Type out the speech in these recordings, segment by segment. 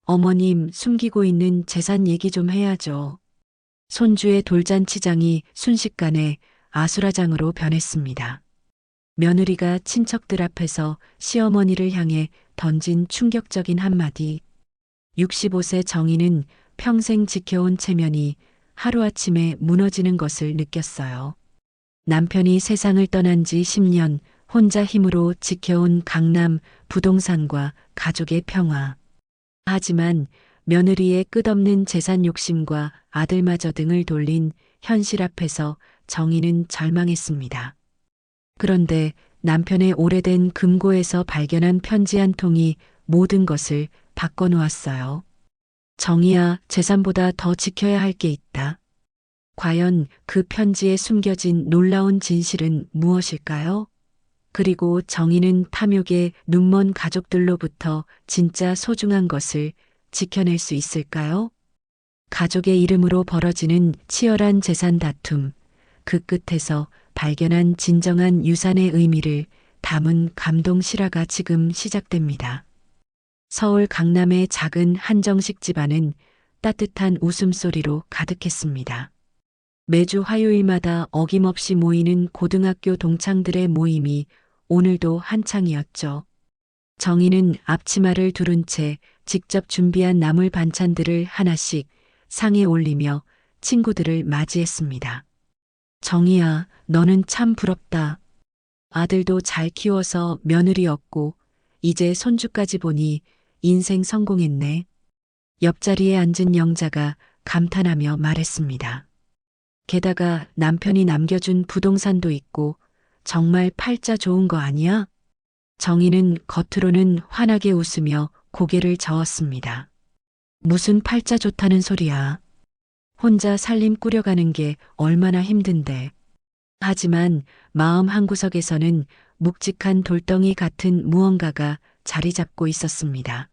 어머님, 숨기고 있는 재산 얘기 좀 해야죠. 손주의 돌잔치장이 순식간에 아수라장으로 변했습니다. 며느리가 친척들 앞에서 시어머니를 향해 던진 충격적인 한마디. 65세 정희는 평생 지켜온 체면이 하루아침에 무너지는 것을 느꼈어요. 남편이 세상을 떠난 지 10년 혼자 힘으로 지켜온 강남 부동산과 가족의 평화. 하지만 며느리의 끝없는 재산 욕심과 아들마저 등을 돌린 현실 앞에서 정희는 절망했습니다. 그런데 남편의 오래된 금고에서 발견한 편지 한 통이 모든 것을 바꿔놓았어요. 정희야, 재산보다 더 지켜야 할 게 있다. 과연 그 편지에 숨겨진 놀라운 진실은 무엇일까요? 그리고 정희는 탐욕에 눈먼 가족들로부터 진짜 소중한 것을 지켜낼 수 있을까요? 가족의 이름으로 벌어지는 치열한 재산 다툼, 그 끝에서 발견한 진정한 유산의 의미를 담은 감동 실화가 지금 시작됩니다. 서울 강남의 작은 한정식 집안은 따뜻한 웃음소리로 가득했습니다. 매주 화요일마다 어김없이 모이는 고등학교 동창들의 모임이 오늘도 한창이었죠. 정희는 앞치마를 두른 채 직접 준비한 나물 반찬들을 하나씩 상에 올리며 친구들을 맞이했습니다. 정희야, 너는 참 부럽다. 아들도 잘 키워서 며느리였고 이제 손주까지 보니 인생 성공했네. 옆자리에 앉은 영자가 감탄하며 말했습니다. 게다가 남편이 남겨준 부동산도 있고 정말 팔자 좋은 거 아니야? 정희는 겉으로는 환하게 웃으며 고개를 저었습니다. 무슨 팔자 좋다는 소리야. 혼자 살림 꾸려가는 게 얼마나 힘든데. 하지만 마음 한구석에서는 묵직한 돌덩이 같은 무언가가 자리 잡고 있었습니다.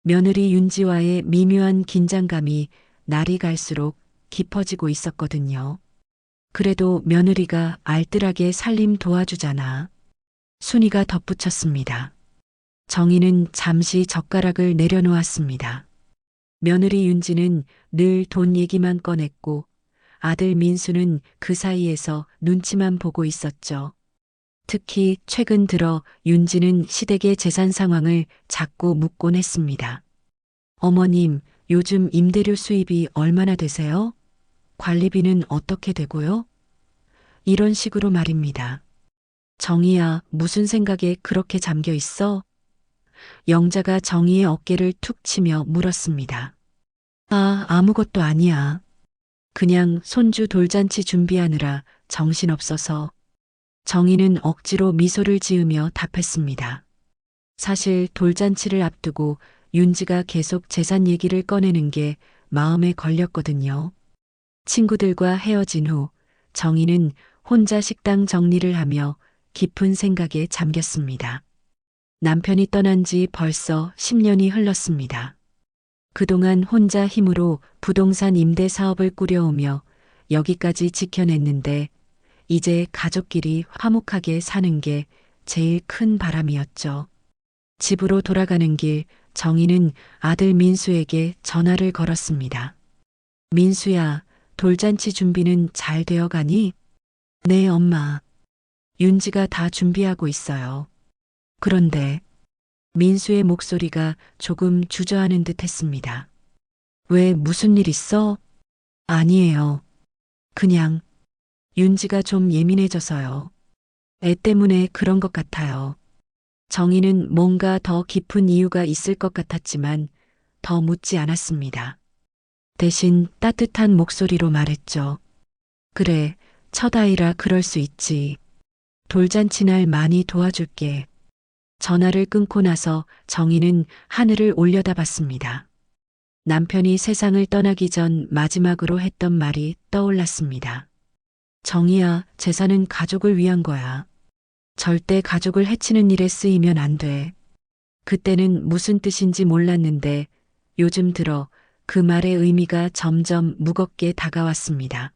며느리 윤지와의 미묘한 긴장감이 날이 갈수록 깊어지고 있었거든요. 그래도 며느리가 알뜰하게 살림 도와주잖아. 순이가 덧붙였습니다. 정희는 잠시 젓가락을 내려놓았습니다. 며느리 윤지는 늘 돈 얘기만 꺼냈고 아들 민수는 그 사이에서 눈치만 보고 있었죠. 특히 최근 들어 윤지는 시댁의 재산 상황을 자꾸 묻곤 했습니다. 어머님, 요즘 임대료 수입이 얼마나 되세요? 관리비는 어떻게 되고요? 이런 식으로 말입니다. 정희야, 무슨 생각에 그렇게 잠겨 있어? 영자가 정희의 어깨를 툭 치며 물었습니다. 아, 아무것도 아니야. 그냥 손주 돌잔치 준비하느라 정신없어서. 정희는 억지로 미소를 지으며 답했습니다. 사실 돌잔치를 앞두고 윤지가 계속 재산 얘기를 꺼내는 게 마음에 걸렸거든요. 친구들과 헤어진 후 정희는 혼자 식당 정리를 하며 깊은 생각에 잠겼습니다. 남편이 떠난 지 벌써 10년이 흘렀습니다. 그동안 혼자 힘으로 부동산 임대 사업을 꾸려오며 여기까지 지켜냈는데 이제 가족끼리 화목하게 사는 게 제일 큰 바람이었죠. 집으로 돌아가는 길 정희는 아들 민수에게 전화를 걸었습니다. 민수야, 돌잔치 준비는 잘 되어 가니? 네, 엄마. 윤지가 다 준비하고 있어요. 그런데 민수의 목소리가 조금 주저하는 듯 했습니다. 왜 무슨 일 있어? 아니에요. 그냥 윤지가 좀 예민해져서요. 애 때문에 그런 것 같아요. 정희는 뭔가 더 깊은 이유가 있을 것 같았지만 더 묻지 않았습니다. 대신 따뜻한 목소리로 말했죠. 그래, 첫 아이라 그럴 수 있지. 돌잔치 날 많이 도와줄게. 전화를 끊고 나서 정희는 하늘을 올려다봤습니다. 남편이 세상을 떠나기 전 마지막으로 했던 말이 떠올랐습니다. 정희야, 재산은 가족을 위한 거야. 절대 가족을 해치는 일에 쓰이면 안 돼. 그때는 무슨 뜻인지 몰랐는데 요즘 들어 그 말의 의미가 점점 무겁게 다가왔습니다.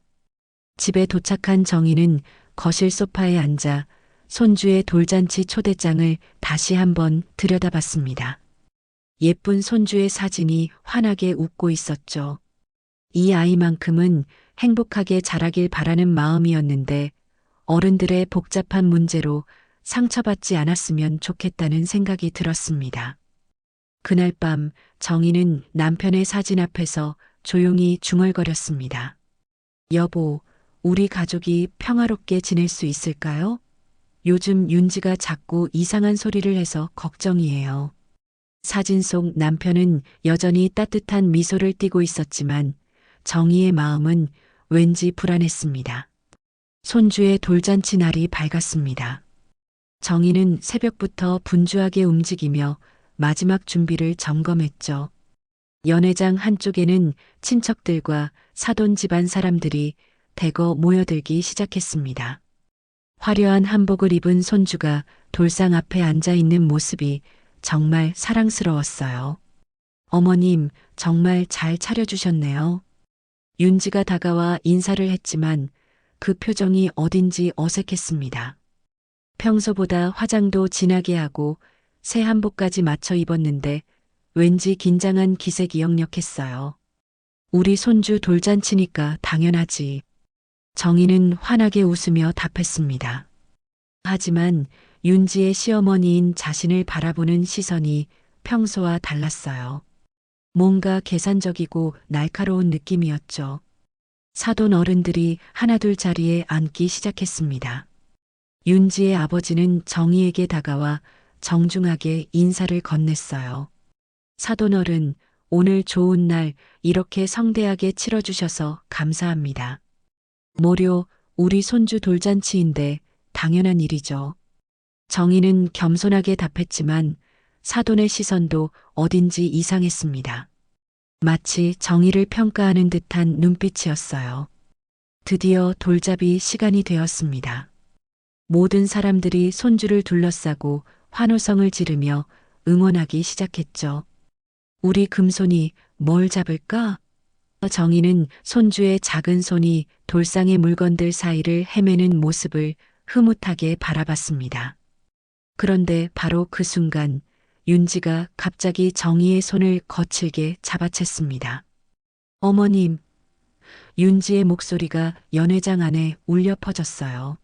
집에 도착한 정희는 거실 소파에 앉아 손주의 돌잔치 초대장을 다시 한번 들여다봤습니다. 예쁜 손주의 사진이 환하게 웃고 있었죠. 이 아이만큼은 행복하게 자라길 바라는 마음이었는데 어른들의 복잡한 문제로 상처받지 않았으면 좋겠다는 생각이 들었습니다. 그날 밤 정희는 남편의 사진 앞에서 조용히 중얼거렸습니다. 여보, 우리 가족이 평화롭게 지낼 수 있을까요? 요즘 윤지가 자꾸 이상한 소리를 해서 걱정이에요. 사진 속 남편은 여전히 따뜻한 미소를 띠고 있었지만 정희의 마음은 왠지 불안했습니다. 손주의 돌잔치 날이 밝았습니다. 정희는 새벽부터 분주하게 움직이며 마지막 준비를 점검했죠. 연회장 한쪽에는 친척들과 사돈 집안 사람들이 대거 모여들기 시작했습니다. 화려한 한복을 입은 손주가 돌상 앞에 앉아 있는 모습이 정말 사랑스러웠어요. 어머님, 정말 잘 차려주셨네요. 윤지가 다가와 인사를 했지만 그 표정이 어딘지 어색했습니다. 평소보다 화장도 진하게 하고 새 한복까지 맞춰 입었는데 왠지 긴장한 기색이 역력했어요. 우리 손주 돌잔치니까 당연하지. 정희는 환하게 웃으며 답했습니다. 하지만 윤지의 시어머니인 자신을 바라보는 시선이 평소와 달랐어요. 뭔가 계산적이고 날카로운 느낌이었죠. 사돈 어른들이 하나둘 자리에 앉기 시작했습니다. 윤지의 아버지는 정희에게 다가와 정중하게 인사를 건넸어요. 사돈 어른, 오늘 좋은 날 이렇게 성대하게 치러주셔서 감사합니다. 모료, 우리 손주 돌잔치인데 당연한 일이죠. 정희는 겸손하게 답했지만 사돈의 시선도 어딘지 이상했습니다. 마치 정희를 평가하는 듯한 눈빛이었어요. 드디어 돌잡이 시간이 되었습니다. 모든 사람들이 손주를 둘러싸고 환호성을 지르며 응원하기 시작했죠. 우리 금손이 뭘 잡을까? 정희는 손주의 작은 손이 돌상의 물건들 사이를 헤매는 모습을 흐뭇하게 바라봤습니다. 그런데 바로 그 순간 윤지가 갑자기 정희의 손을 거칠게 잡아챘습니다. 어머님, 윤지의 목소리가 연회장 안에 울려 퍼졌어요.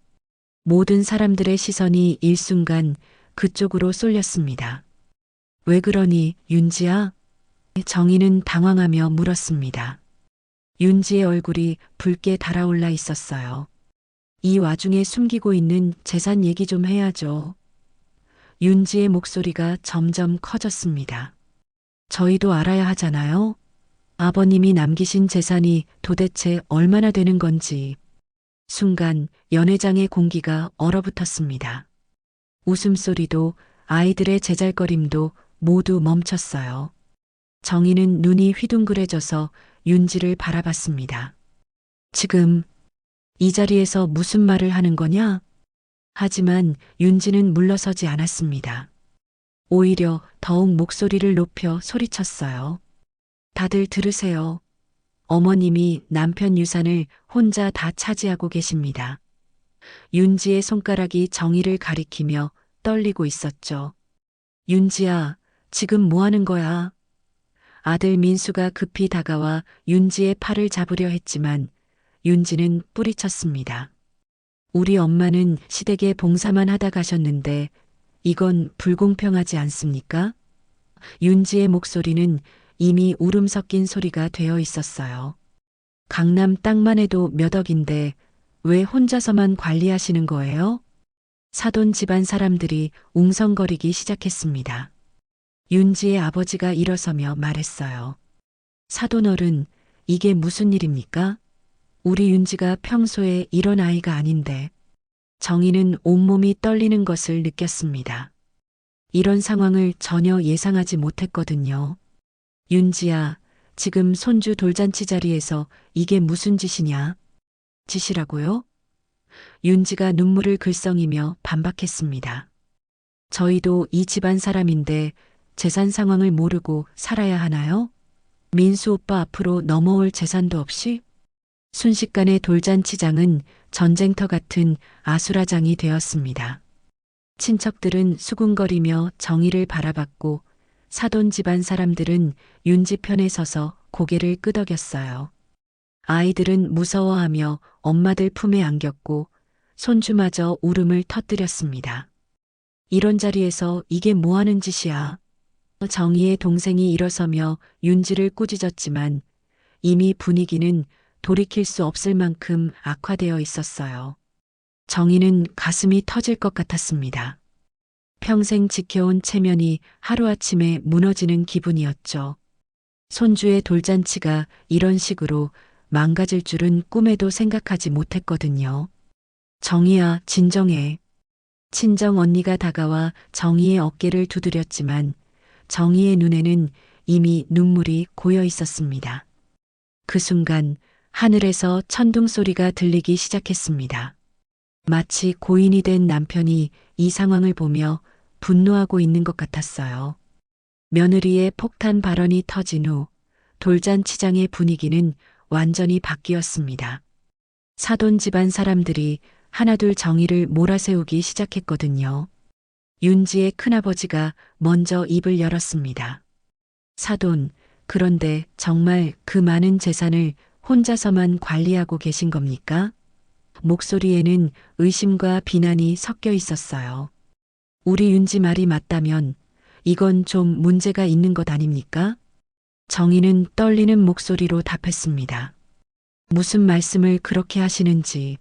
모든 사람들의 시선이 일순간 그쪽으로 쏠렸습니다. 왜 그러니, 윤지야? 정희는 당황하며 물었습니다. 윤지의 얼굴이 붉게 달아올라 있었어요. 이 와중에 숨기고 있는 재산 얘기 좀 해야죠. 윤지의 목소리가 점점 커졌습니다. 저희도 알아야 하잖아요. 아버님이 남기신 재산이 도대체 얼마나 되는 건지. 순간 연회장의 공기가 얼어붙었습니다. 웃음소리도 아이들의 제잘거림도 모두 멈췄어요. 정희는 눈이 휘둥그레져서 윤지를 바라봤습니다. 지금 이 자리에서 무슨 말을 하는 거냐? 하지만 윤지는 물러서지 않았습니다. 오히려 더욱 목소리를 높여 소리쳤어요. 다들 들으세요. 어머님이 남편 유산을 혼자 다 차지하고 계십니다. 윤지의 손가락이 정희를 가리키며 떨리고 있었죠. 윤지야, 지금 뭐 하는 거야? 아들 민수가 급히 다가와 윤지의 팔을 잡으려 했지만 윤지는 뿌리쳤습니다. 우리 엄마는 시댁에 봉사만 하다 가셨는데 이건 불공평하지 않습니까? 윤지의 목소리는 이미 울음 섞인 소리가 되어 있었어요. 강남 땅만 해도 몇 억인데 왜 혼자서만 관리하시는 거예요? 사돈 집안 사람들이 웅성거리기 시작했습니다. 윤지의 아버지가 일어서며 말했어요. 사돈 어른, 이게 무슨 일입니까? 우리 윤지가 평소에 이런 아이가 아닌데. 정희는 온몸이 떨리는 것을 느꼈습니다. 이런 상황을 전혀 예상하지 못했거든요. 윤지야, 지금 손주 돌잔치 자리에서 이게 무슨 짓이냐? 짓이라고요? 윤지가 눈물을 글썽이며 반박했습니다. 저희도 이 집안 사람인데 재산 상황을 모르고 살아야 하나요? 민수 오빠 앞으로 넘어올 재산도 없이? 순식간에 돌잔치장은 전쟁터 같은 아수라장이 되었습니다. 친척들은 수군거리며 정희를 바라봤고 사돈 집안 사람들은 윤지 편에 서서 고개를 끄덕였어요. 아이들은 무서워하며 엄마들 품에 안겼고 손주마저 울음을 터뜨렸습니다. 이런 자리에서 이게 뭐 하는 짓이야? 정희의 동생이 일어서며 윤지를 꾸짖었지만 이미 분위기는 돌이킬 수 없을 만큼 악화되어 있었어요. 정희는 가슴이 터질 것 같았습니다. 평생 지켜온 체면이 하루아침에 무너지는 기분이었죠. 손주의 돌잔치가 이런 식으로 망가질 줄은 꿈에도 생각하지 못했거든요. 정희야, 진정해. 친정 언니가 다가와 정희의 어깨를 두드렸지만 정희의 눈에는 이미 눈물이 고여 있었습니다. 그 순간 하늘에서 천둥 소리가 들리기 시작했습니다. 마치 고인이 된 남편이 이 상황을 보며 분노하고 있는 것 같았어요. 며느리의 폭탄 발언이 터진 후 돌잔치장의 분위기는 완전히 바뀌었습니다. 사돈 집안 사람들이 하나둘 정의를 몰아세우기 시작했거든요. 윤지의 큰아버지가 먼저 입을 열었습니다. 사돈, 그런데 정말 그 많은 재산을 혼자서만 관리하고 계신 겁니까? 목소리에는 의심과 비난이 섞여 있었어요. 우리 윤지 말이 맞다면 이건 좀 문제가 있는 것 아닙니까? 정희는 떨리는 목소리로 답했습니다. 무슨 말씀을 그렇게 하시는지.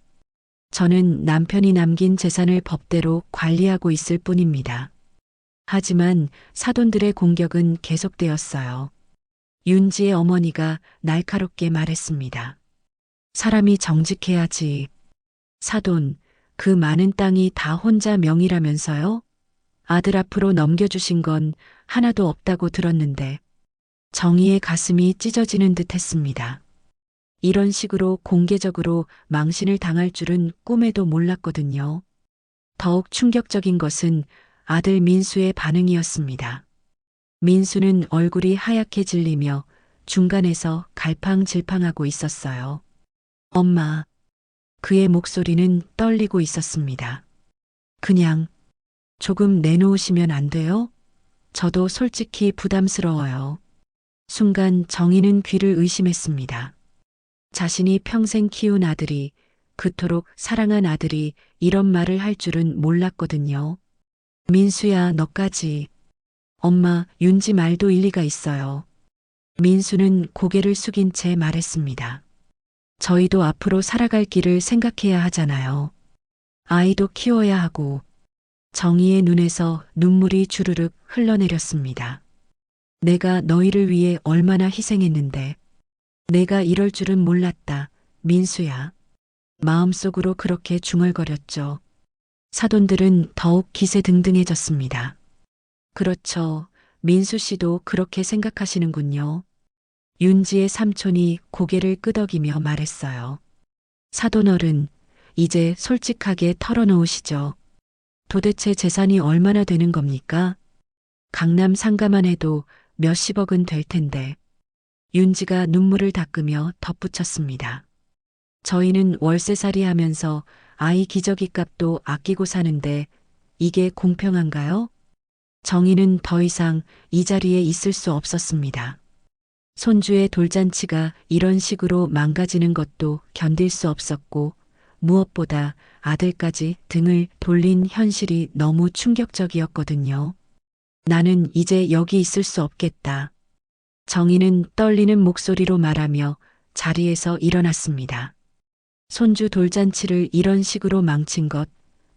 저는 남편이 남긴 재산을 법대로 관리하고 있을 뿐입니다. 하지만 사돈들의 공격은 계속되었어요. 윤지의 어머니가 날카롭게 말했습니다. 사람이 정직해야지. 사돈, 그 많은 땅이 다 혼자 명의라면서요? 아들 앞으로 넘겨주신 건 하나도 없다고 들었는데 정희의 가슴이 찢어지는 듯 했습니다. 이런 식으로 공개적으로 망신을 당할 줄은 꿈에도 몰랐거든요. 더욱 충격적인 것은 아들 민수의 반응이었습니다. 민수는 얼굴이 하얗게 질리며 중간에서 갈팡질팡하고 있었어요. 엄마, 그의 목소리는 떨리고 있었습니다. 그냥 조금 내놓으시면 안 돼요? 저도 솔직히 부담스러워요. 순간 정희는 귀를 의심했습니다. 자신이 평생 키운 아들이, 그토록 사랑한 아들이 이런 말을 할 줄은 몰랐거든요. 민수야, 너까지. 엄마, 윤지 말도 일리가 있어요. 민수는 고개를 숙인 채 말했습니다. 저희도 앞으로 살아갈 길을 생각해야 하잖아요. 아이도 키워야 하고. 정희의 눈에서 눈물이 주르륵 흘러내렸습니다. 내가 너희를 위해 얼마나 희생했는데. 내가 이럴 줄은 몰랐다, 민수야. 마음속으로 그렇게 중얼거렸죠. 사돈들은 더욱 기세등등해졌습니다. 그렇죠. 민수 씨도 그렇게 생각하시는군요. 윤지의 삼촌이 고개를 끄덕이며 말했어요. 사돈 어른, 이제 솔직하게 털어놓으시죠. 도대체 재산이 얼마나 되는 겁니까? 강남 상가만 해도 몇십억은 될 텐데. 윤지가 눈물을 닦으며 덧붙였습니다. 저희는 월세살이 하면서 아이 기저귀 값도 아끼고 사는데 이게 공평한가요? 정희는 더 이상 이 자리에 있을 수 없었습니다. 손주의 돌잔치가 이런 식으로 망가지는 것도 견딜 수 없었고 무엇보다 아들까지 등을 돌린 현실이 너무 충격적이었거든요. 나는 이제 여기 있을 수 없겠다. 정희는 떨리는 목소리로 말하며 자리에서 일어났습니다. 손주 돌잔치를 이런 식으로 망친 것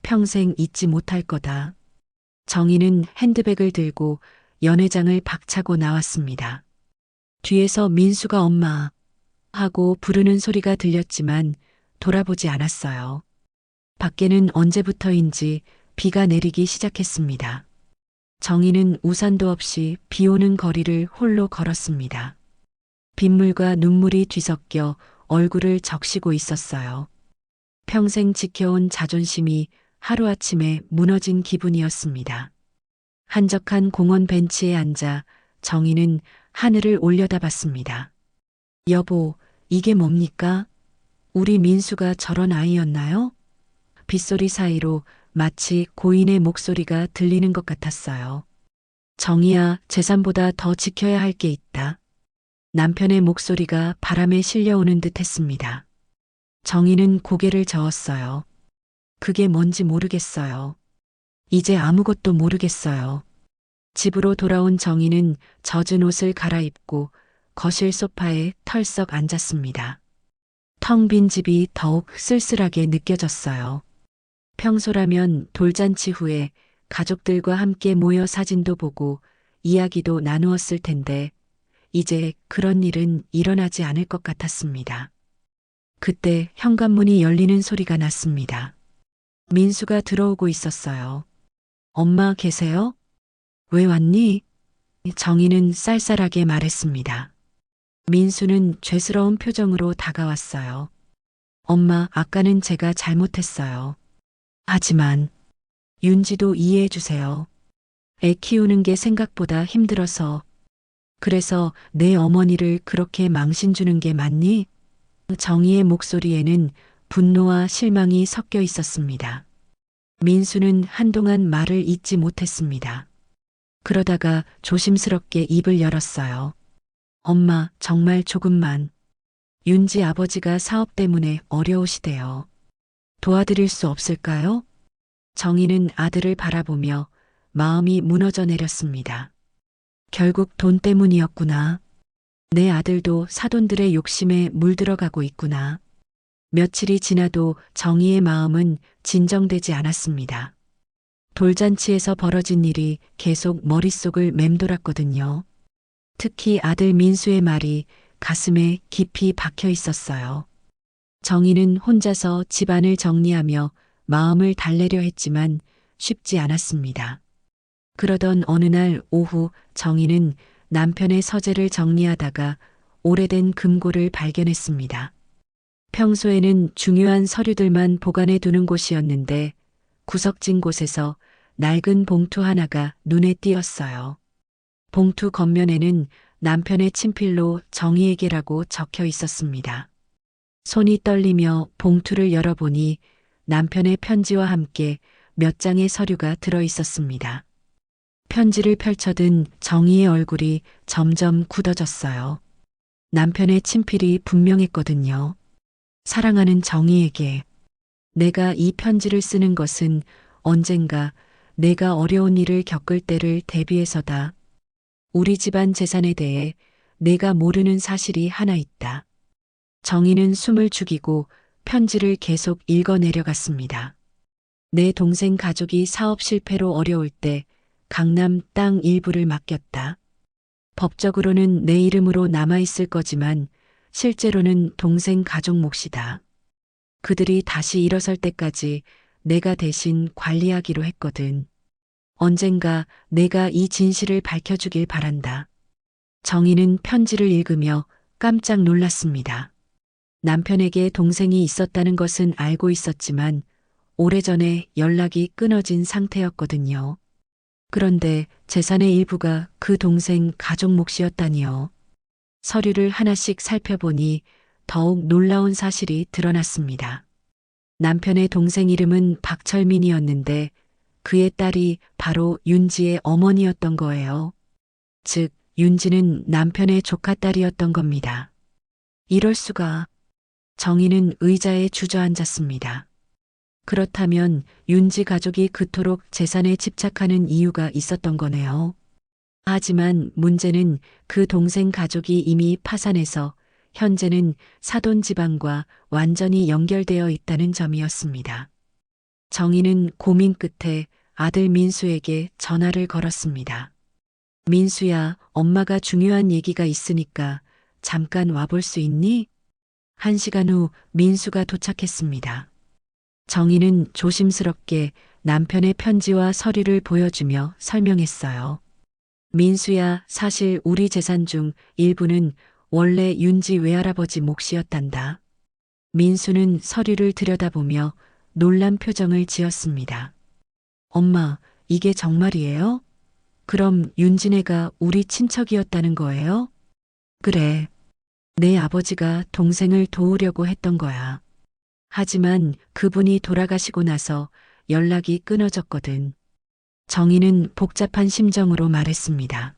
평생 잊지 못할 거다. 정희는 핸드백을 들고 연회장을 박차고 나왔습니다. 뒤에서 민수가 엄마 하고 부르는 소리가 들렸지만 돌아보지 않았어요. 밖에는 언제부터인지 비가 내리기 시작했습니다. 정희는 우산도 없이 비 오는 거리를 홀로 걸었습니다. 빗물과 눈물이 뒤섞여 얼굴을 적시고 있었어요. 평생 지켜온 자존심이 하루아침에 무너진 기분이었습니다. 한적한 공원 벤치에 앉아 정희는 하늘을 올려다봤습니다. 여보, 이게 뭡니까? 우리 민수가 저런 아이였나요? 빗소리 사이로 마치 고인의 목소리가 들리는 것 같았어요. 정희야, 재산보다 더 지켜야 할 게 있다. 남편의 목소리가 바람에 실려오는 듯 했습니다. 정희는 고개를 저었어요. 그게 뭔지 모르겠어요. 이제 아무것도 모르겠어요. 집으로 돌아온 정희는 젖은 옷을 갈아입고 거실 소파에 털썩 앉았습니다. 텅 빈 집이 더욱 쓸쓸하게 느껴졌어요. 평소라면 돌잔치 후에 가족들과 함께 모여 사진도 보고 이야기도 나누었을 텐데 이제 그런 일은 일어나지 않을 것 같았습니다. 그때 현관문이 열리는 소리가 났습니다. 민수가 들어오고 있었어요. 엄마 계세요? 왜 왔니? 정희는 쌀쌀하게 말했습니다. 민수는 죄스러운 표정으로 다가왔어요. 엄마, 아까는 제가 잘못했어요. 하지만 윤지도 이해해 주세요. 애 키우는 게 생각보다 힘들어서. 그래서 내 어머니를 그렇게 망신 주는 게 맞니? 정희의 목소리에는 분노와 실망이 섞여 있었습니다. 민수는 한동안 말을 잇지 못했습니다. 그러다가 조심스럽게 입을 열었어요. 엄마, 정말 조금만. 윤지 아버지가 사업 때문에 어려우시대요. 도와드릴 수 없을까요? 정희는 아들을 바라보며 마음이 무너져 내렸습니다. 결국 돈 때문이었구나. 내 아들도 사돈들의 욕심에 물들어가고 있구나. 며칠이 지나도 정희의 마음은 진정되지 않았습니다. 돌잔치에서 벌어진 일이 계속 머릿속을 맴돌았거든요. 특히 아들 민수의 말이 가슴에 깊이 박혀 있었어요. 정희는 혼자서 집안을 정리하며 마음을 달래려 했지만 쉽지 않았습니다. 그러던 어느 날 오후 정희는 남편의 서재를 정리하다가 오래된 금고를 발견했습니다. 평소에는 중요한 서류들만 보관해 두는 곳이었는데 구석진 곳에서 낡은 봉투 하나가 눈에 띄었어요. 봉투 겉면에는 남편의 친필로 정희에게라고 적혀 있었습니다. 손이 떨리며 봉투를 열어보니 남편의 편지와 함께 몇 장의 서류가 들어 있었습니다. 편지를 펼쳐든 정희의 얼굴이 점점 굳어졌어요. 남편의 친필이 분명했거든요. 사랑하는 정희에게 내가 이 편지를 쓰는 것은 언젠가 내가 어려운 일을 겪을 때를 대비해서다. 우리 집안 재산에 대해 내가 모르는 사실이 하나 있다. 정희는 숨을 죽이고 편지를 계속 읽어 내려갔습니다. 내 동생 가족이 사업 실패로 어려울 때 강남 땅 일부를 맡겼다. 법적으로는 내 이름으로 남아있을 거지만 실제로는 동생 가족 몫이다. 그들이 다시 일어설 때까지 내가 대신 관리하기로 했거든. 언젠가 내가 이 진실을 밝혀주길 바란다. 정희는 편지를 읽으며 깜짝 놀랐습니다. 남편에게 동생이 있었다는 것은 알고 있었지만 오래전에 연락이 끊어진 상태였거든요. 그런데 재산의 일부가 그 동생 가족 몫이었다니요. 서류를 하나씩 살펴보니 더욱 놀라운 사실이 드러났습니다. 남편의 동생 이름은 박철민이었는데 그의 딸이 바로 윤지의 어머니였던 거예요. 즉, 윤지는 남편의 조카딸이었던 겁니다. 이럴 수가. 정희는 의자에 주저앉았습니다. 그렇다면 윤지 가족이 그토록 재산에 집착하는 이유가 있었던 거네요. 하지만 문제는 그 동생 가족이 이미 파산해서 현재는 사돈 집안과 완전히 연결되어 있다는 점이었습니다. 정희는 고민 끝에 아들 민수에게 전화를 걸었습니다. 민수야, 엄마가 중요한 얘기가 있으니까 잠깐 와볼 수 있니? 1시간 후 민수가 도착했습니다. 정희는 조심스럽게 남편의 편지와 서류를 보여주며 설명했어요. 민수야, 사실 우리 재산 중 일부는 원래 윤지 외할아버지 몫이었단다. 민수는 서류를 들여다보며 놀란 표정을 지었습니다. 엄마, 이게 정말이에요? 그럼 윤진애가 우리 친척이었다는 거예요? 그래. 내 아버지가 동생을 도우려고 했던 거야. 하지만 그분이 돌아가시고 나서 연락이 끊어졌거든. 정희는 복잡한 심정으로 말했습니다.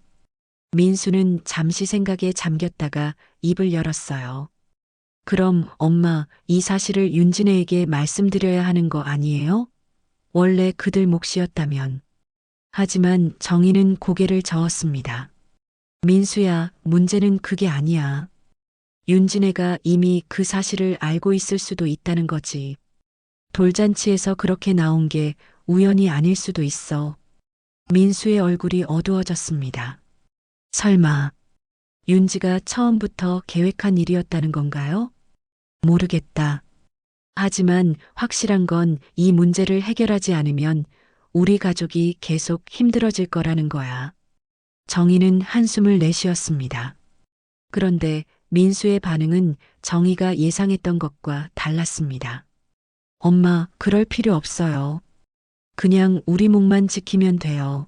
민수는 잠시 생각에 잠겼다가 입을 열었어요. 그럼 엄마, 이 사실을 윤진애에게 말씀드려야 하는 거 아니에요? 원래 그들 몫이었다면. 하지만 정희는 고개를 저었습니다. 민수야, 문제는 그게 아니야. 윤진애가 이미 그 사실을 알고 있을 수도 있다는 거지. 돌잔치에서 그렇게 나온 게 우연이 아닐 수도 있어. 민수의 얼굴이 어두워졌습니다. 설마, 윤지가 처음부터 계획한 일이었다는 건가요? 모르겠다. 하지만 확실한 건 이 문제를 해결하지 않으면 우리 가족이 계속 힘들어질 거라는 거야. 정희는 한숨을 내쉬었습니다. 그런데 민수의 반응은 정희가 예상했던 것과 달랐습니다. 엄마, 그럴 필요 없어요. 그냥 우리 몫만 지키면 돼요.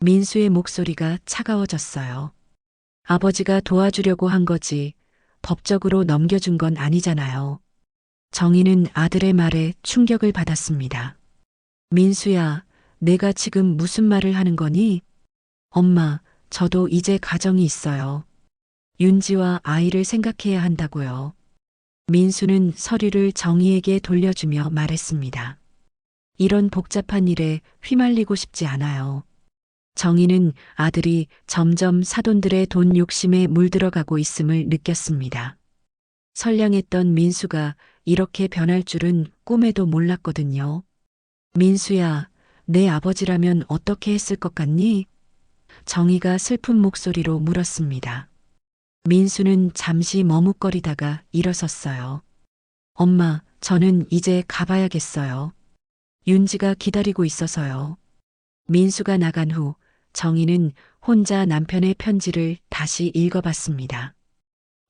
민수의 목소리가 차가워졌어요. 아버지가 도와주려고 한 거지 법적으로 넘겨준 건 아니잖아요. 정희는 아들의 말에 충격을 받았습니다. 민수야, 내가 지금 무슨 말을 하는 거니? 엄마, 저도 이제 가정이 있어요. 윤지와 아이를 생각해야 한다고요. 민수는 서류를 정희에게 돌려주며 말했습니다. 이런 복잡한 일에 휘말리고 싶지 않아요. 정희는 아들이 점점 사돈들의 돈 욕심에 물들어가고 있음을 느꼈습니다. 선량했던 민수가 이렇게 변할 줄은 꿈에도 몰랐거든요. 민수야, 내 아버지라면 어떻게 했을 것 같니? 정희가 슬픈 목소리로 물었습니다. 민수는 잠시 머뭇거리다가 일어섰어요. 엄마, 저는 이제 가봐야겠어요. 윤지가 기다리고 있어서요. 민수가 나간 후 정희는 혼자 남편의 편지를 다시 읽어봤습니다.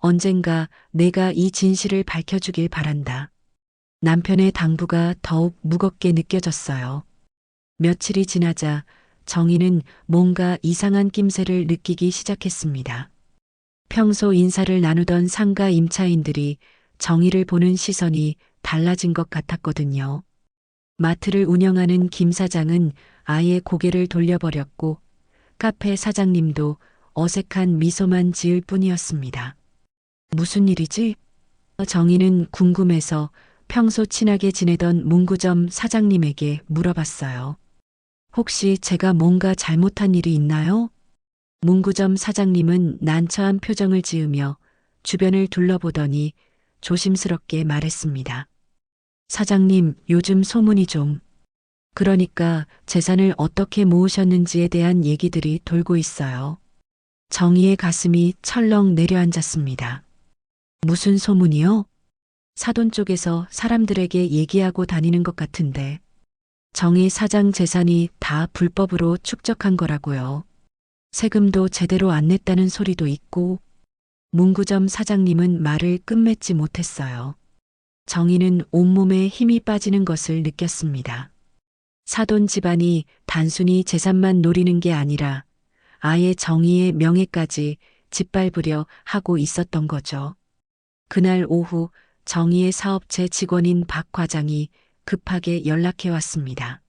언젠가 내가 이 진실을 밝혀주길 바란다. 남편의 당부가 더욱 무겁게 느껴졌어요. 며칠이 지나자 정희는 뭔가 이상한 낌새를 느끼기 시작했습니다. 평소 인사를 나누던 상가 임차인들이 정희를 보는 시선이 달라진 것 같았거든요. 마트를 운영하는 김 사장은 아예 고개를 돌려버렸고 카페 사장님도 어색한 미소만 지을 뿐이었습니다. 무슨 일이지? 정희는 궁금해서 평소 친하게 지내던 문구점 사장님에게 물어봤어요. 혹시 제가 뭔가 잘못한 일이 있나요? 문구점 사장님은 난처한 표정을 지으며 주변을 둘러보더니 조심스럽게 말했습니다. 사장님, 요즘 소문이 좀. 그러니까 재산을 어떻게 모으셨는지에 대한 얘기들이 돌고 있어요. 정희의 가슴이 철렁 내려앉았습니다. 무슨 소문이요? 사돈 쪽에서 사람들에게 얘기하고 다니는 것 같은데. 정희 사장 재산이 다 불법으로 축적한 거라고요. 세금도 제대로 안 냈다는 소리도 있고. 문구점 사장님은 말을 끝맺지 못했어요. 정희는 온몸에 힘이 빠지는 것을 느꼈습니다. 사돈 집안이 단순히 재산만 노리는 게 아니라 아예 정희의 명예까지 짓밟으려 하고 있었던 거죠. 그날 오후 정희의 사업체 직원인 박 과장이 급하게 연락해 왔습니다.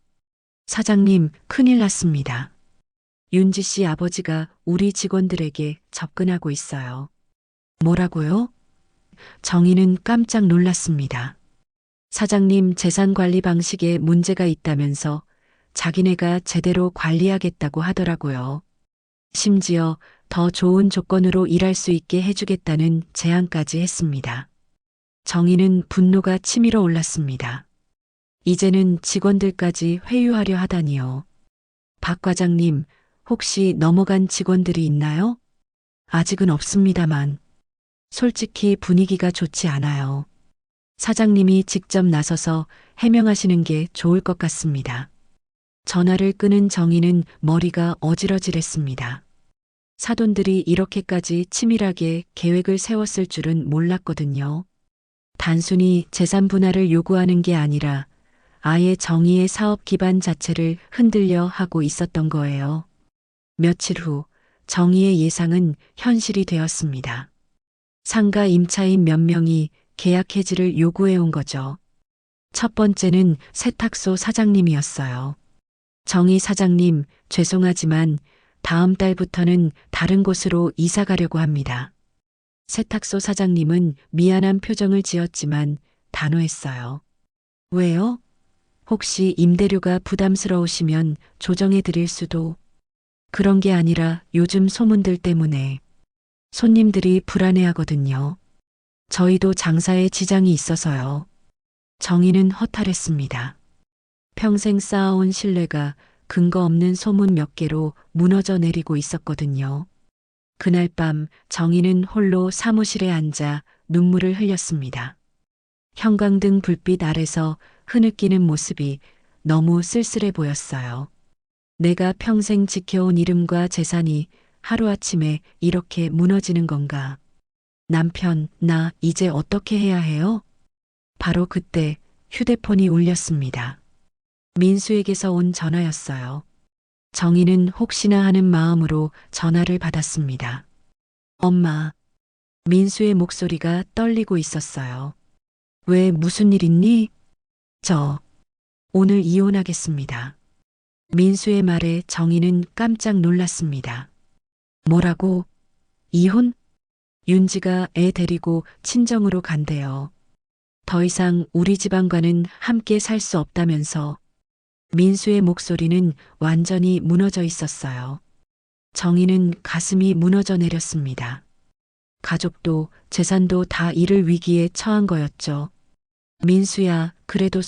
사장님, 큰일 났습니다. 윤지 씨 아버지가 우리 직원들에게 접근하고 있어요. 뭐라고요? 정희는 깜짝 놀랐습니다. 사장님 재산 관리 방식에 문제가 있다면서 자기네가 제대로 관리하겠다고 하더라고요. 심지어 더 좋은 조건으로 일할 수 있게 해주겠다는 제안까지 했습니다. 정희는 분노가 치밀어 올랐습니다. 이제는 직원들까지 회유하려 하다니요. 박 과장님, 혹시 넘어간 직원들이 있나요? 아직은 없습니다만. 솔직히 분위기가 좋지 않아요. 사장님이 직접 나서서 해명하시는 게 좋을 것 같습니다. 전화를 끊은 정희는 머리가 어지러질했습니다. 사돈들이 이렇게까지 치밀하게 계획을 세웠을 줄은 몰랐거든요. 단순히 재산 분할을 요구하는 게 아니라 아예 정희의 사업 기반 자체를 흔들려 하고 있었던 거예요. 며칠 후 정희의 예상은 현실이 되었습니다. 상가 임차인 몇 명이 계약 해지를 요구해 온 거죠. 첫 번째는 세탁소 사장님이었어요. 정희 사장님, 죄송하지만 다음 달부터는 다른 곳으로 이사 가려고 합니다. 세탁소 사장님은 미안한 표정을 지었지만 단호했어요. 왜요? 혹시 임대료가 부담스러우시면 조정해 드릴 수도. 그런 게 아니라 요즘 소문들 때문에 손님들이 불안해하거든요. 저희도 장사에 지장이 있어서요. 정의는 허탈했습니다. 평생 쌓아온 신뢰가 근거 없는 소문 몇 개로 무너져 내리고 있었거든요. 그날 밤 정희는 홀로 사무실에 앉아 눈물을 흘렸습니다. 형광등 불빛 아래서 흐느끼는 모습이 너무 쓸쓸해 보였어요. 내가 평생 지켜온 이름과 재산이 하루아침에 이렇게 무너지는 건가? 남편, 나 이제 어떻게 해야 해요? 바로 그때 휴대폰이 울렸습니다. 민수에게서 온 전화였어요. 정희는 혹시나 하는 마음으로 전화를 받았습니다. 엄마, 민수의 목소리가 떨리고 있었어요. 왜 무슨 일 있니? 저 오늘 이혼하겠습니다. 민수의 말에 정희는 깜짝 놀랐습니다. 뭐라고? 이혼? 윤지가 애 데리고 친정으로 간대요. 더 이상 우리 집안과는 함께 살 수 없다면서. 민수의 목소리는 완전히 무너져 있었어요. 정희는 가슴이 무너져 내렸습니다. 가족도 재산도 다 잃을 위기에 처한 거였죠. 민수야, 그래도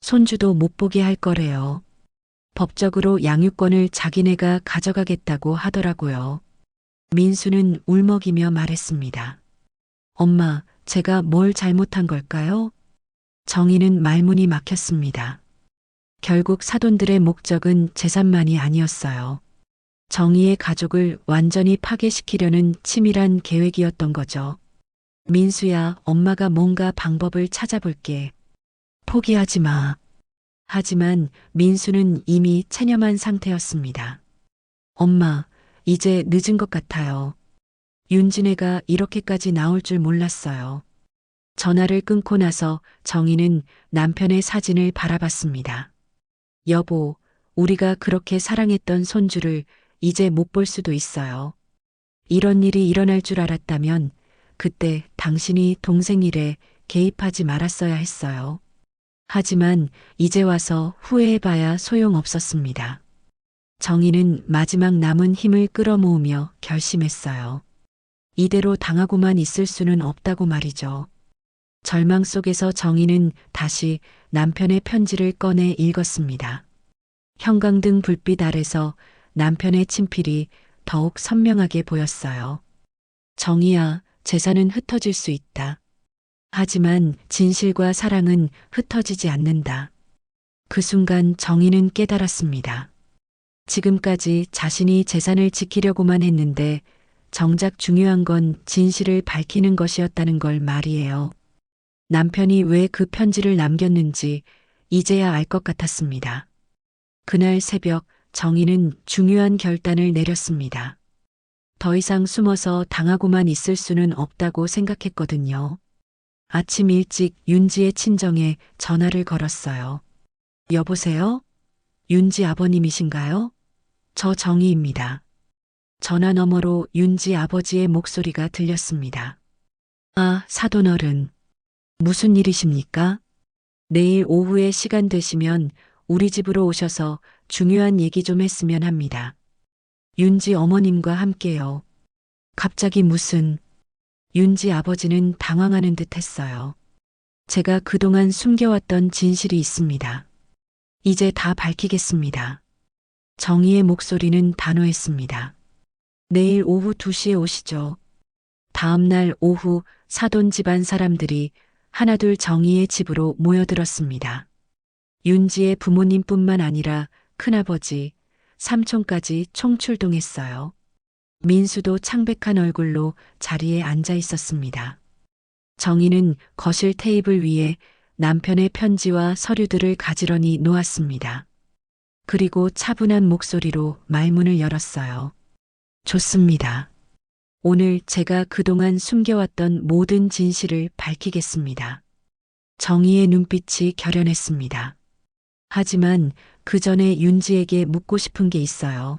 손주도 못 보게 할 거래요. 법적으로 양육권을 자기네가 가져가겠다고 하더라고요. 민수는 울먹이며 말했습니다. 엄마, 제가 뭘 잘못한 걸까요? 정희는 말문이 막혔습니다. 결국 사돈들의 목적은 재산만이 아니었어요. 정희의 가족을 완전히 파괴시키려는 치밀한 계획이었던 거죠. 민수야, 엄마가 뭔가 방법을 찾아볼게. 포기하지 마. 하지만 민수는 이미 체념한 상태였습니다. 엄마, 이제 늦은 것 같아요. 윤진애가 이렇게까지 나올 줄 몰랐어요. 전화를 끊고 나서 정희는 남편의 사진을 바라봤습니다. 여보, 우리가 그렇게 사랑했던 손주를 이제 못 볼 수도 있어요. 이런 일이 일어날 줄 알았다면 그때 당신이 동생 일에 개입하지 말았어야 했어요. 하지만 이제 와서 후회해봐야 소용없었습니다. 정희는 마지막 남은 힘을 끌어모으며 결심했어요. 이대로 당하고만 있을 수는 없다고 말이죠. 절망 속에서 정희는 다시 남편의 편지를 꺼내 읽었습니다. 형광등 불빛 아래서 남편의 친필이 더욱 선명하게 보였어요. 정희야, 재산은 흩어질 수 있다. 하지만 진실과 사랑은 흩어지지 않는다. 그 순간 정희는 깨달았습니다. 지금까지 자신이 재산을 지키려고만 했는데 정작 중요한 건 진실을 밝히는 것이었다는 걸 말이에요. 남편이 왜 그 편지를 남겼는지 이제야 알 것 같았습니다. 그날 새벽 정희는 중요한 결단을 내렸습니다. 더 이상 숨어서 당하고만 있을 수는 없다고 생각했거든요. 아침 일찍 윤지의 친정에 전화를 걸었어요. 여보세요? 윤지 아버님이신가요? 저 정희입니다. 전화 너머로 윤지 아버지의 목소리가 들렸습니다. 아, 사돈어른. 무슨 일이십니까? 내일 오후에 시간 되시면 우리 집으로 오셔서 중요한 얘기 좀 했으면 합니다. 윤지 어머님과 함께요. 갑자기 무슨... 윤지 아버지는 당황하는 듯 했어요. 제가 그동안 숨겨왔던 진실이 있습니다. 이제 다 밝히겠습니다. 정희의 목소리는 단호했습니다. 내일 오후 2시에 오시죠. 다음 날 오후 사돈 집안 사람들이 하나둘 정희의 집으로 모여들었습니다. 윤지의 부모님뿐만 아니라 큰아버지, 삼촌까지 총출동했어요. 민수도 창백한 얼굴로 자리에 앉아 있었습니다. 정희는 거실 테이블 위에 남편의 편지와 서류들을 가지런히 놓았습니다. 그리고 차분한 목소리로 말문을 열었어요. 좋습니다. 오늘 제가 그동안 숨겨왔던 모든 진실을 밝히겠습니다. 정희의 눈빛이 결연했습니다. 하지만 그 전에 윤지에게 묻고 싶은 게 있어요.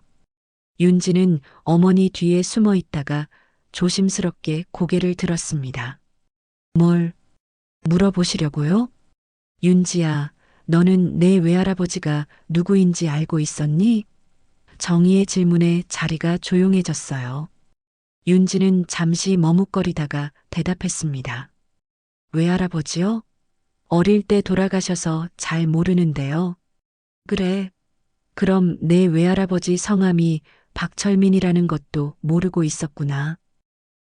윤지는 어머니 뒤에 숨어 있다가 조심스럽게 고개를 들었습니다. 뭘 물어보시려고요? 윤지야, 너는 내 외할아버지가 누구인지 알고 있었니? 정희의 질문에 자리가 조용해졌어요. 윤지는 잠시 머뭇거리다가 대답했습니다. 외할아버지요? 어릴 때 돌아가셔서 잘 모르는데요. 그래. 그럼 내 외할아버지 성함이 박철민이라는 것도 모르고 있었구나.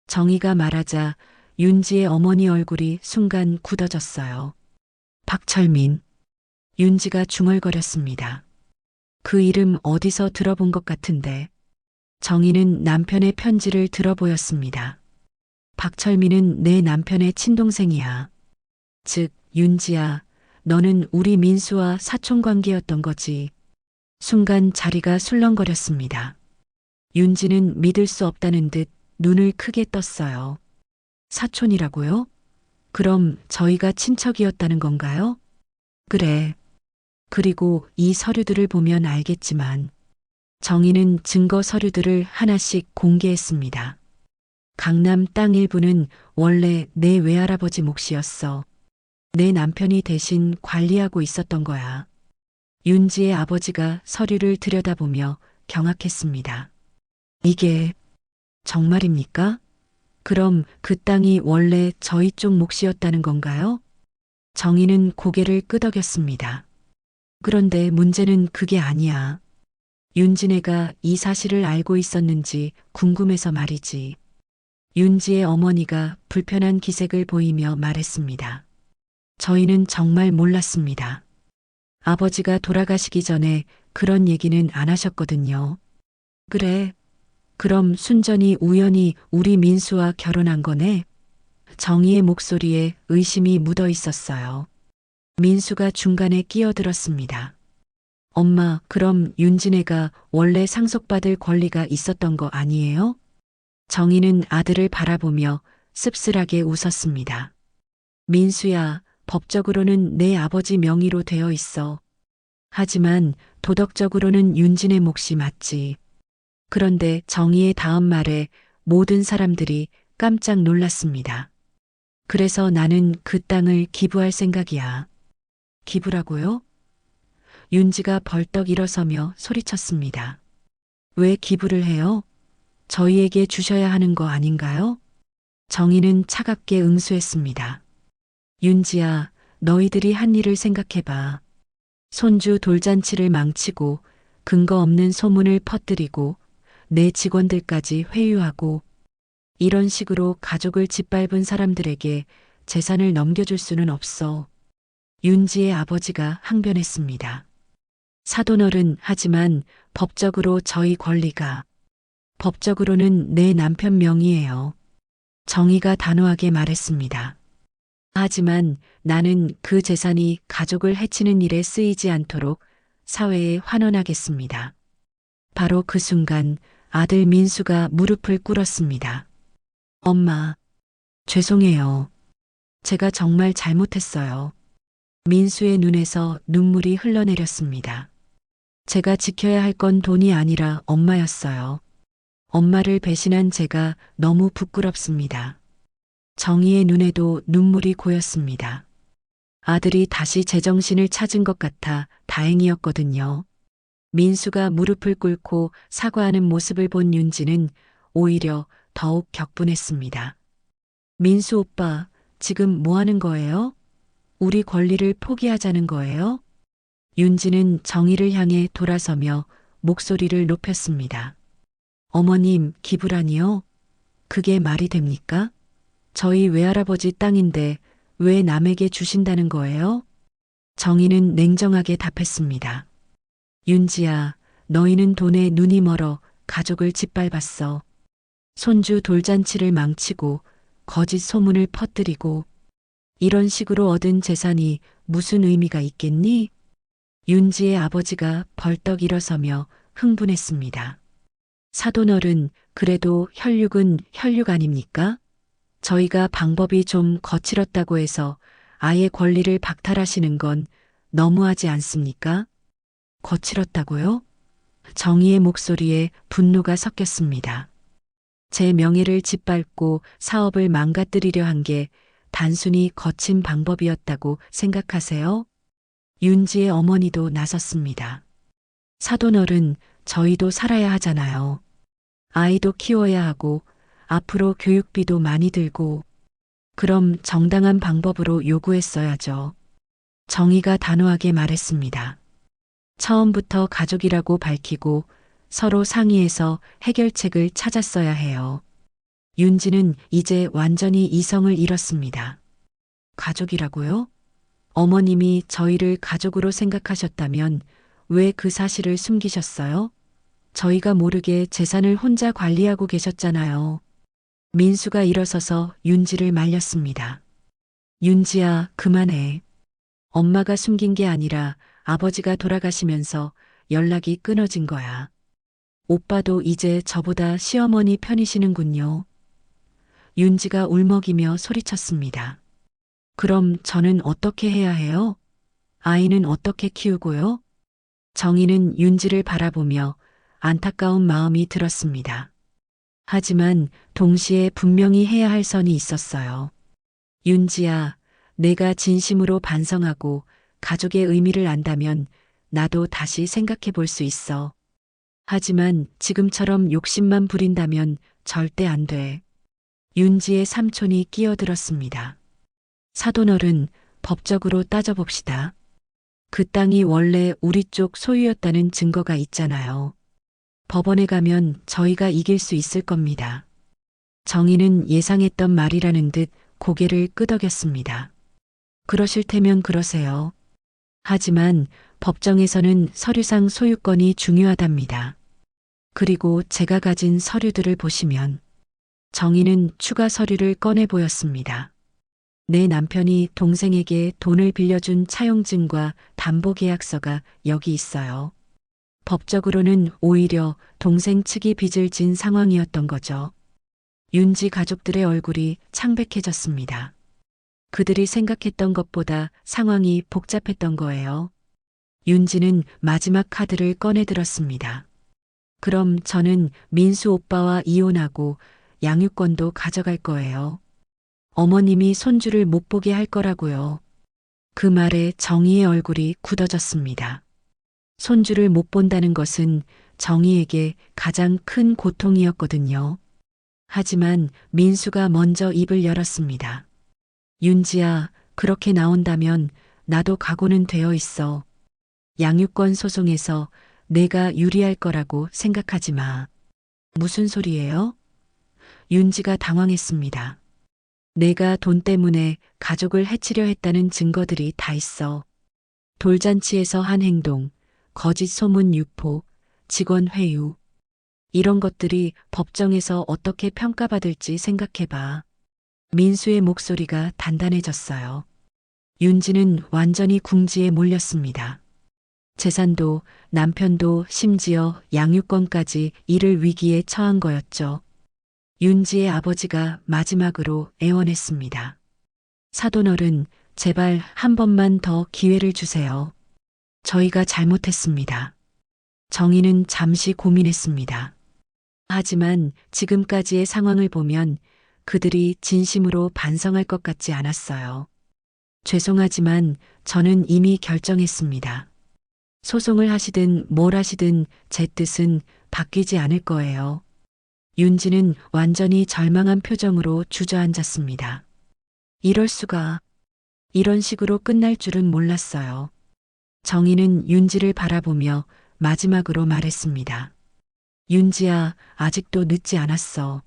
정희가 말하자 윤지의 어머니 얼굴이 순간 굳어졌어요. 박철민. 윤지가 중얼거렸습니다. 그 이름 어디서 들어본 것 같은데. 정희는 남편의 편지를 들어보였습니다. 박철민은 내 남편의 친동생이야. 즉, 윤지야, 너는 우리 민수와 사촌관계였던 거지. 순간 자리가 술렁거렸습니다. 윤지는 믿을 수 없다는 듯 눈을 크게 떴어요. 사촌이라고요? 그럼 저희가 친척이었다는 건가요? 그래. 그리고 이 서류들을 보면 알겠지만 정희는 증거 서류들을 하나씩 공개했습니다. 강남 땅 일부는 원래 내 외할아버지 몫이었어. 내 남편이 대신 관리하고 있었던 거야. 윤지의 아버지가 서류를 들여다보며 경악했습니다. 이게 정말입니까? 그럼 그 땅이 원래 저희 쪽 몫이었다는 건가요? 정희는 고개를 끄덕였습니다. 그런데 문제는 그게 아니야. 윤진애가 이 사실을 알고 있었는지 궁금해서 말이지. 윤지의 어머니가 불편한 기색을 보이며 말했습니다. 저희는 정말 몰랐습니다. 아버지가 돌아가시기 전에 그런 얘기는 안 하셨거든요. 그래. 그럼 순전히 우연히 우리 민수와 결혼한 거네? 정희의 목소리에 의심이 묻어 있었어요. 민수가 중간에 끼어들었습니다. 엄마, 그럼 윤진애가 원래 상속받을 권리가 있었던 거 아니에요? 정희는 아들을 바라보며 씁쓸하게 웃었습니다. 민수야, 법적으로는 내 아버지 명의로 되어 있어. 하지만 도덕적으로는 윤진의 몫이 맞지. 그런데 정희의 다음 말에 모든 사람들이 깜짝 놀랐습니다. 그래서 나는 그 땅을 기부할 생각이야. 기부라고요? 윤지가 벌떡 일어서며 소리쳤습니다. 왜 기부를 해요? 저희에게 주셔야 하는 거 아닌가요? 정희는 차갑게 응수했습니다. 윤지야, 너희들이 한 일을 생각해봐. 손주 돌잔치를 망치고 근거 없는 소문을 퍼뜨리고 내 직원들까지 회유하고 이런 식으로 가족을 짓밟은 사람들에게 재산을 넘겨줄 수는 없어. 윤지의 아버지가 항변했습니다. 사돈어른, 하지만 법적으로 저희 권리가 법적으로는 내 남편 명의예요. 정희가 단호하게 말했습니다. 하지만 나는 그 재산이 가족을 해치는 일에 쓰이지 않도록 사회에 환원하겠습니다. 바로 그 순간 아들 민수가 무릎을 꿇었습니다. 엄마, 죄송해요. 제가 정말 잘못했어요. 민수의 눈에서 눈물이 흘러내렸습니다. 제가 지켜야 할 건 돈이 아니라 엄마였어요. 엄마를 배신한 제가 너무 부끄럽습니다. 정희의 눈에도 눈물이 고였습니다. 아들이 다시 제정신을 찾은 것 같아 다행이었거든요. 민수가 무릎을 꿇고 사과하는 모습을 본 윤지는 오히려 더욱 격분했습니다. 민수 오빠, 지금 뭐 하는 거예요? 우리 권리를 포기하자는 거예요? 윤지는 정희를 향해 돌아서며 목소리를 높였습니다. 어머님, 기부라니요? 그게 말이 됩니까? 저희 외할아버지 땅인데 왜 남에게 주신다는 거예요? 정희는 냉정하게 답했습니다. 윤지야, 너희는 돈에 눈이 멀어 가족을 짓밟았어. 손주 돌잔치를 망치고 거짓 소문을 퍼뜨리고 이런 식으로 얻은 재산이 무슨 의미가 있겠니? 윤지의 아버지가 벌떡 일어서며 흥분했습니다. 사돈어른, 그래도 혈육은 혈육 아닙니까? 저희가 방법이 좀 거칠었다고 해서 아예 권리를 박탈하시는 건 너무하지 않습니까? 거칠었다고요? 정희의 목소리에 분노가 섞였습니다. 제 명예를 짓밟고 사업을 망가뜨리려 한 게 단순히 거친 방법이었다고 생각하세요? 윤지의 어머니도 나섰습니다. 사돈어른, 저희도 살아야 하잖아요. 아이도 키워야 하고 앞으로 교육비도 많이 들고 그럼 정당한 방법으로 요구했어야죠. 정의가 단호하게 말했습니다. 처음부터 가족이라고 밝히고 서로 상의해서 해결책을 찾았어야 해요. 윤지는 이제 완전히 이성을 잃었습니다. 가족이라고요? 어머님이 저희를 가족으로 생각하셨다면 왜 그 사실을 숨기셨어요? 저희가 모르게 재산을 혼자 관리하고 계셨잖아요. 민수가 일어서서 윤지를 말렸습니다. 윤지야, 그만해. 엄마가 숨긴 게 아니라 아버지가 돌아가시면서 연락이 끊어진 거야. 오빠도 이제 저보다 시어머니 편이시는군요. 윤지가 울먹이며 소리쳤습니다. 그럼 저는 어떻게 해야 해요? 아이는 어떻게 키우고요? 정희는 윤지를 바라보며 안타까운 마음이 들었습니다. 하지만 동시에 분명히 해야 할 선이 있었어요. 윤지야, 내가 진심으로 반성하고 가족의 의미를 안다면 나도 다시 생각해 볼 수 있어. 하지만 지금처럼 욕심만 부린다면 절대 안 돼. 윤지의 삼촌이 끼어들었습니다. 사돈어른, 법적으로 따져봅시다. 그 땅이 원래 우리 쪽 소유였다는 증거가 있잖아요. 법원에 가면 저희가 이길 수 있을 겁니다. 정희는 예상했던 말이라는 듯 고개를 끄덕였습니다. 그러실 테면 그러세요. 하지만 법정에서는 서류상 소유권이 중요하답니다. 그리고 제가 가진 서류들을 보시면 정희는 추가 서류를 꺼내 보였습니다. 내 남편이 동생에게 돈을 빌려준 차용증과 담보계약서가 여기 있어요. 법적으로는 오히려 동생 측이 빚을 진 상황이었던 거죠. 윤지 가족들의 얼굴이 창백해졌습니다. 그들이 생각했던 것보다 상황이 복잡했던 거예요. 윤지는 마지막 카드를 꺼내 들었습니다. 그럼 저는 민수 오빠와 이혼하고 양육권도 가져갈 거예요. 어머님이 손주를 못 보게 할 거라고요. 그 말에 정희의 얼굴이 굳어졌습니다. 손주를 못 본다는 것은 정희에게 가장 큰 고통이었거든요. 하지만 민수가 먼저 입을 열었습니다. 윤지야, 그렇게 나온다면 나도 각오는 되어 있어. 양육권 소송에서 내가 유리할 거라고 생각하지 마. 무슨 소리예요? 윤지가 당황했습니다. 내가 돈 때문에 가족을 해치려 했다는 증거들이 다 있어. 돌잔치에서 한 행동, 거짓 소문 유포, 직원 회유. 이런 것들이 법정에서 어떻게 평가받을지 생각해봐. 민수의 목소리가 단단해졌어요. 윤지는 완전히 궁지에 몰렸습니다. 재산도 남편도 심지어 양육권까지 잃을 위기에 처한 거였죠. 윤지의 아버지가 마지막으로 애원했습니다. 사돈어른, 제발 한 번만 더 기회를 주세요. 저희가 잘못했습니다. 정희는 잠시 고민했습니다. 하지만 지금까지의 상황을 보면 그들이 진심으로 반성할 것 같지 않았어요. 죄송하지만 저는 이미 결정했습니다. 소송을 하시든 뭘 하시든 제 뜻은 바뀌지 않을 거예요. 윤지는 완전히 절망한 표정으로 주저앉았습니다. 이럴 수가. 이런 식으로 끝날 줄은 몰랐어요. 정희는 윤지를 바라보며 마지막으로 말했습니다. 윤지야, 아직도 늦지 않았어.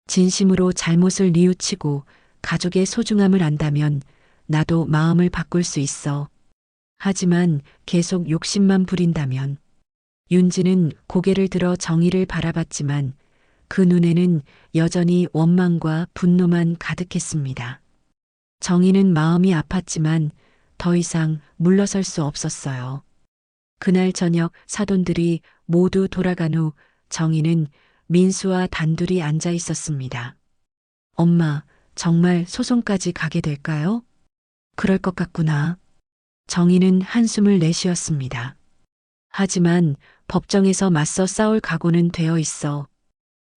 진심으로 잘못을 뉘우치고 가족의 소중함을 안다면 나도 마음을 바꿀 수 있어. 하지만 계속 욕심만 부린다면. 윤지는 고개를 들어 정희를 바라봤지만 그 눈에는 여전히 원망과 분노만 가득했습니다. 정희는 마음이 아팠지만 더 이상 물러설 수 없었어요. 그날 저녁 사돈들이 모두 돌아간 후 정희는 민수와 단둘이 앉아 있었습니다. 엄마, 정말 소송까지 가게 될까요? 그럴 것 같구나. 정희는 한숨을 내쉬었습니다. 하지만 법정에서 맞서 싸울 각오는 되어 있어.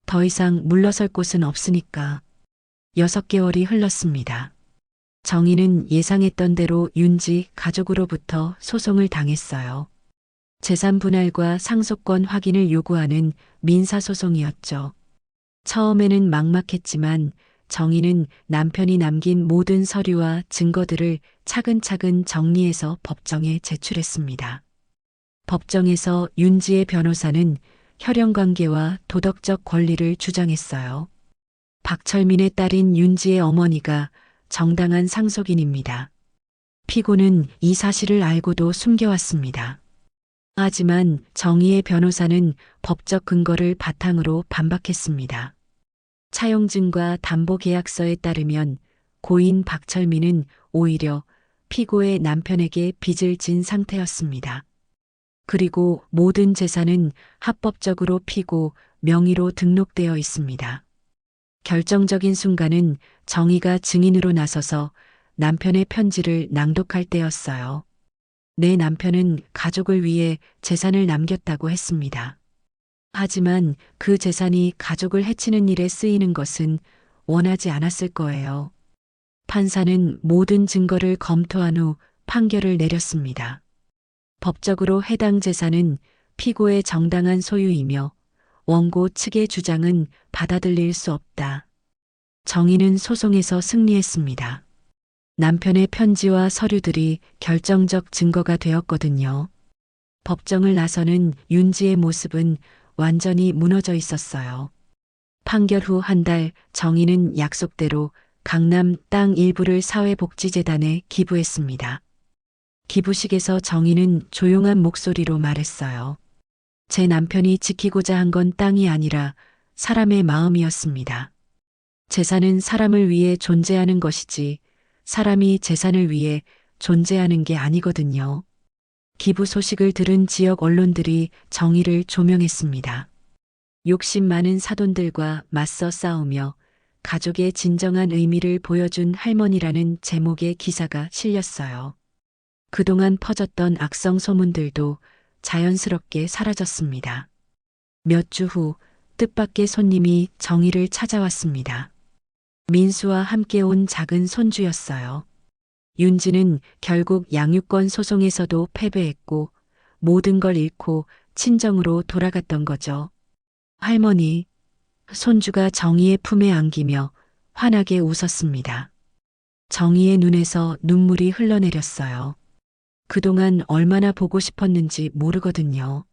더 이상 물러설 곳은 없으니까. 6개월이 흘렀습니다. 정희는 예상했던 대로 윤지 가족으로부터 소송을 당했어요. 재산 분할과 상속권 확인을 요구하는 민사소송이었죠. 처음에는 막막했지만 정희는 남편이 남긴 모든 서류와 증거들을 차근차근 정리해서 법정에 제출했습니다. 법정에서 윤지의 변호사는 혈연관계와 도덕적 권리를 주장했어요. 박철민의 딸인 윤지의 어머니가 정당한 상속인입니다. 피고는 이 사실을 알고도 숨겨왔습니다. 하지만 정희의 변호사는 법적 근거를 바탕으로 반박했습니다. 차용증과 담보계약서에 따르면 고인 박철민은 오히려 피고의 남편에게 빚을 진 상태였습니다. 그리고 모든 재산은 합법적으로 피고 명의로 등록되어 있습니다. 결정적인 순간은 정희가 증인으로 나서서 남편의 편지를 낭독할 때였어요. 내 남편은 가족을 위해 재산을 남겼다고 했습니다. 하지만 그 재산이 가족을 해치는 일에 쓰이는 것은 원하지 않았을 거예요. 판사는 모든 증거를 검토한 후 판결을 내렸습니다. 법적으로 해당 재산은 피고의 정당한 소유이며 원고 측의 주장은 받아들일 수 없다. 정희는 소송에서 승리했습니다. 남편의 편지와 서류들이 결정적 증거가 되었거든요. 법정을 나서는 윤지의 모습은 완전히 무너져 있었어요. 판결 후 한 달 정희는 약속대로 강남 땅 일부를 사회복지재단에 기부했습니다. 기부식에서 정희는 조용한 목소리로 말했어요. 제 남편이 지키고자 한 건 땅이 아니라 사람의 마음이었습니다. 재산은 사람을 위해 존재하는 것이지 사람이 재산을 위해 존재하는 게 아니거든요. 기부 소식을 들은 지역 언론들이 정의를 조명했습니다. 욕심 많은 사돈들과 맞서 싸우며 가족의 진정한 의미를 보여준 할머니라는 제목의 기사가 실렸어요. 그동안 퍼졌던 악성 소문들도 자연스럽게 사라졌습니다. 몇 주 후 뜻밖의 손님이 정희를 찾아왔습니다. 민수와 함께 온 작은 손주였어요. 윤지는 결국 양육권 소송에서도 패배했고 모든 걸 잃고 친정으로 돌아갔던 거죠. 할머니, 손주가 정희의 품에 안기며 환하게 웃었습니다. 정희의 눈에서 눈물이 흘러내렸어요. 그동안 얼마나 보고 싶었는지 모르거든요.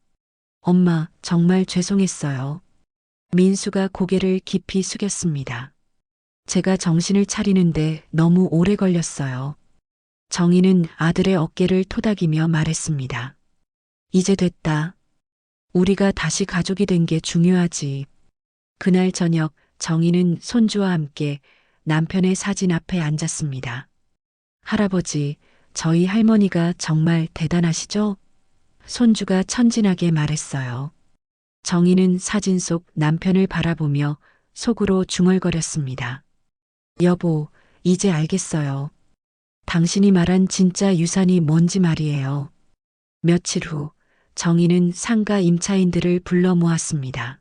엄마, 정말 죄송했어요. 민수가 고개를 깊이 숙였습니다. 제가 정신을 차리는데 너무 오래 걸렸어요. 정희는 아들의 어깨를 토닥이며 말했습니다. 이제 됐다. 우리가 다시 가족이 된 게 중요하지. 그날 저녁 정희는 손주와 함께 남편의 사진 앞에 앉았습니다. 할아버지, 저희 할머니가 정말 대단하시죠? 손주가 천진하게 말했어요. 정희는 사진 속 남편을 바라보며 속으로 중얼거렸습니다. 여보, 이제 알겠어요. 당신이 말한 진짜 유산이 뭔지 말이에요. 며칠 후 정희는 상가 임차인들을 불러 모았습니다.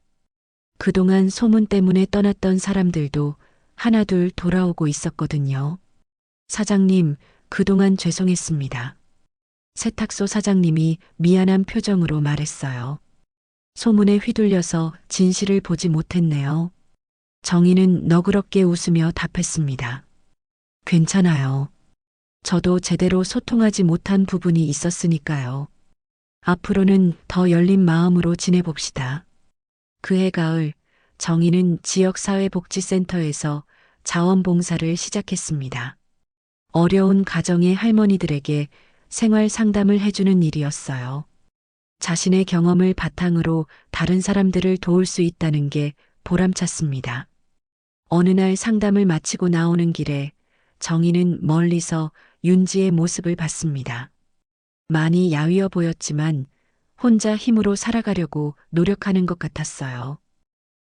그동안 소문 때문에 떠났던 사람들도 하나둘 돌아오고 있었거든요. 사장님, 그동안 죄송했습니다. 세탁소 사장님이 미안한 표정으로 말했어요. 소문에 휘둘려서 진실을 보지 못했네요. 정희는 너그럽게 웃으며 답했습니다. 괜찮아요. 저도 제대로 소통하지 못한 부분이 있었으니까요. 앞으로는 더 열린 마음으로 지내봅시다. 그해 가을, 정희는 지역사회복지센터에서 자원봉사를 시작했습니다. 어려운 가정의 할머니들에게 생활 상담을 해주는 일이었어요. 자신의 경험을 바탕으로 다른 사람들을 도울 수 있다는 게 보람찼습니다. 어느 날 상담을 마치고 나오는 길에 정희는 멀리서 윤지의 모습을 봤습니다. 많이 야위어 보였지만 혼자 힘으로 살아가려고 노력하는 것 같았어요.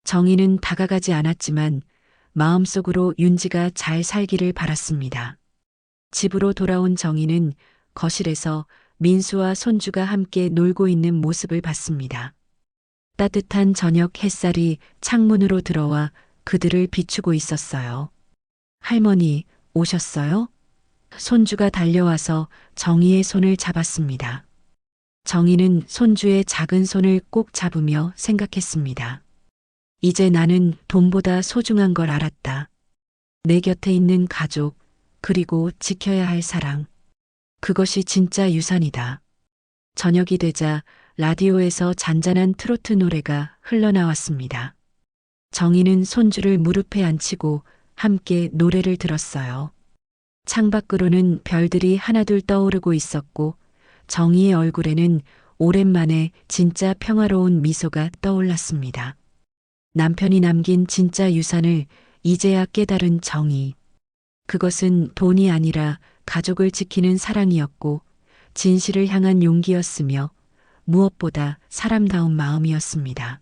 정희는 다가가지 않았지만 마음속으로 윤지가 잘 살기를 바랐습니다. 집으로 돌아온 정희는 거실에서 민수와 손주가 함께 놀고 있는 모습을 봤습니다. 따뜻한 저녁 햇살이 창문으로 들어와 그들을 비추고 있었어요. 할머니, 오셨어요? 손주가 달려와서 정희의 손을 잡았습니다. 정희는 손주의 작은 손을 꼭 잡으며 생각했습니다. 이제 나는 돈보다 소중한 걸 알았다. 내 곁에 있는 가족, 그리고 지켜야 할 사랑. 그것이 진짜 유산이다. 저녁이 되자 라디오에서 잔잔한 트로트 노래가 흘러나왔습니다. 정희는 손주를 무릎에 앉히고 함께 노래를 들었어요. 창밖으로는 별들이 하나둘 떠오르고 있었고 정희의 얼굴에는 오랜만에 진짜 평화로운 미소가 떠올랐습니다. 남편이 남긴 진짜 유산을 이제야 깨달은 정희. 그것은 돈이 아니라 가족을 지키는 사랑이었고 진실을 향한 용기였으며 무엇보다 사람다운 마음이었습니다.